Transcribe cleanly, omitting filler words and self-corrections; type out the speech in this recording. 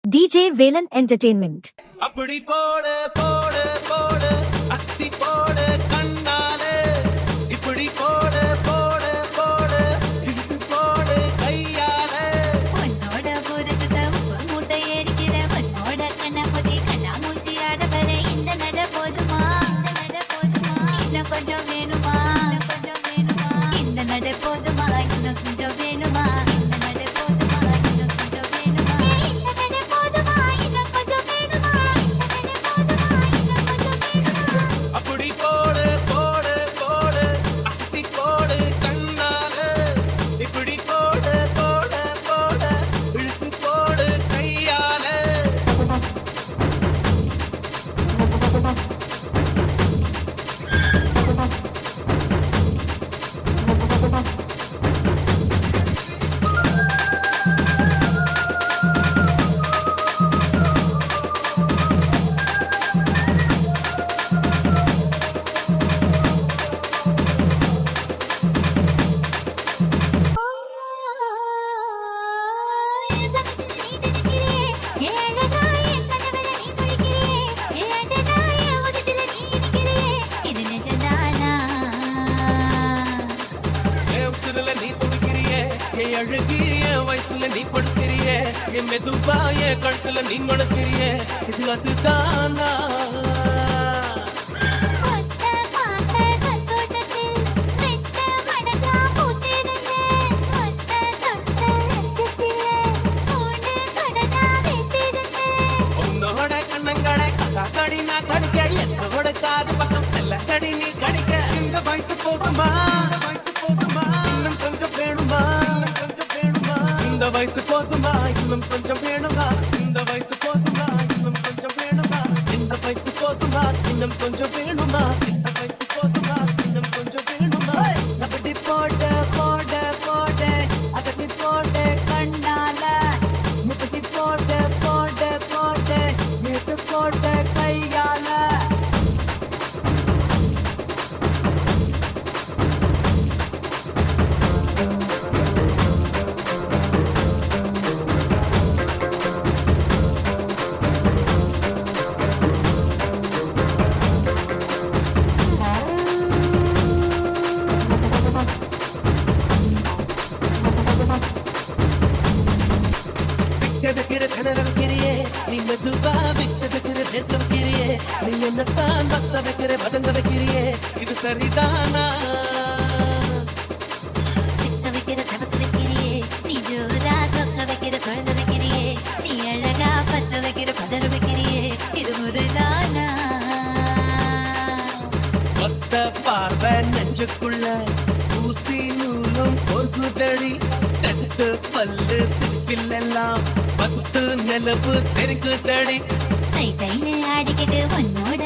DJ Velan Entertainment. அப்படி போடு போடு போடு அஸ்தி போடு கண்ணாலே இப்படி போடு போடு போடு இழுத்து போடு கையாலே உன்னோட பொறுத்துக்க மூட்டை ஏறிக்கிற உன்னோட கண்ணபதி கண்ணாமூர்த்தி ஆட வர இந்த நட போதுமா இன்னும் கொஞ்சம் வேணுமா இந்த நட போதுமா இன்னும் கொஞ்சம் வேணுமா அப்படி போடு போடு போடு அஸ்தி போடு கண்ணாலே இப்படி போடு போடு போடு இழுத்து போடு கையாலே நீ துடிக்கிறியே என் அழகி என் வயசுல நீ படுக்கிறியே என் மெதுவா என் கழுத்துல நீ மணக்கிறியே இது அதுதானா உன்னோட கண்ணங்கடை கடி நான் கடிக்க என்னோட காது பக்கம் செல்ல கடி நீ கடிக்க இந்த வயசு போகுமா இன்னும் கொஞ்சம் வேணுமா இந்த வயசு போதுமா இன்னும் கொஞ்சம் வேணுமா இந்த வயசு போதுமா இன்னும் கொஞ்சம் வேணுமா இந்த வயசு போதுமா இன்னும் கொஞ்சம் வேணுமா இந்த வயசு போதுமா இன்னும் கொஞ்சம் வேணுமா அப்படி போட்டு போட்டு போட்டு அப்படி போட்டு கண்ணால இப்படி போட்டு போட்டு போட்டு நேற்று போட்டு கையால விட்டதுக்கிற கணரவிக்கிறியே நீ மெதுவா விட்டதுக்கிற நேற்றவிக்கிறியே நீ என்னத்தான் பக்த வைக்கிற பதங்க வைக்கிறியே இது சரிதானா சிக்க வைக்கிற சவக்க வைக்கிறியே நீ ஜோரா சொக்க வைக்கிற சொல்ல வைக்கிறியே நீ அழகா பத்த வைக்கிற பதற வைக்கிறியே இது முறைதானா மொத்த பார்வை நெஞ்சுக்குள்ள ஊசி நூலும் பொறுக்குதடி தெத்து பல்லு சிப்பில் எல்லாம் பத்து நிலவு தெரிக்குதடி கை கைன்னு ஆடிக்கிட்டு உன்னோட